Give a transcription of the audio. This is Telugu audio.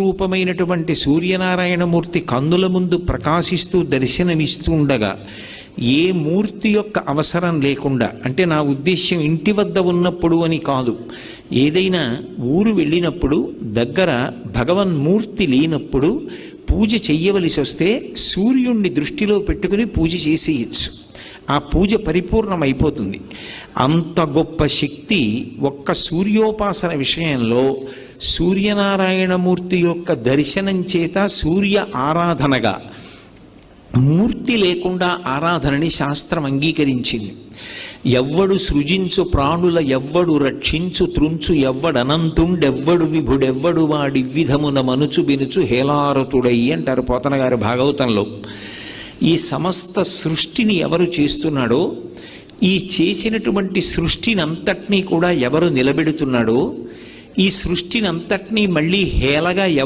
రూపమైనటువంటి సూర్యనారాయణమూర్తి కన్నుల ముందు ప్రకాశిస్తూ దర్శనమిస్తూ ఉండగా ఏ మూర్తి యొక్క అవసరం లేకుండా, అంటే నా ఉద్దేశ్యం ఇంటి వద్ద ఉన్నప్పుడు అని కాదు, ఏదైనా ఊరు వెళ్ళినప్పుడు దగ్గర భగవన్మూర్తి లేనప్పుడు పూజ చెయ్యవలసి వస్తే సూర్యుణ్ణి దృష్టిలో పెట్టుకుని పూజ చేసేయచ్చు. ఆ పూజ పరిపూర్ణమైపోతుంది. అంత గొప్ప శక్తి ఒక్క సూర్యోపాసన విషయంలో సూర్యనారాయణమూర్తి యొక్క దర్శనం చేత సూర్య ఆరాధనగా, మూర్తి లేకుండా ఆరాధనని శాస్త్రం అంగీకరించింది. ఎవ్వడు సృజించు ప్రాణుల ఎవ్వడు రక్షించు త్రుంచు ఎవ్వడనంతుండెవ్వడు విభుడెవ్వడు వాడి విధమున మనుచు బినుచు హేలారతుడై అంటారు పోతన గారి భాగవతంలో. ఈ సమస్త సృష్టిని ఎవరు చేస్తున్నాడో, ఈ చేసినటువంటి సృష్టినంతటినీ కూడా ఎవరు నిలబెడుతున్నాడో, ఈ సృష్టినంతటినీ మళ్ళీ హేళగా ఎవరు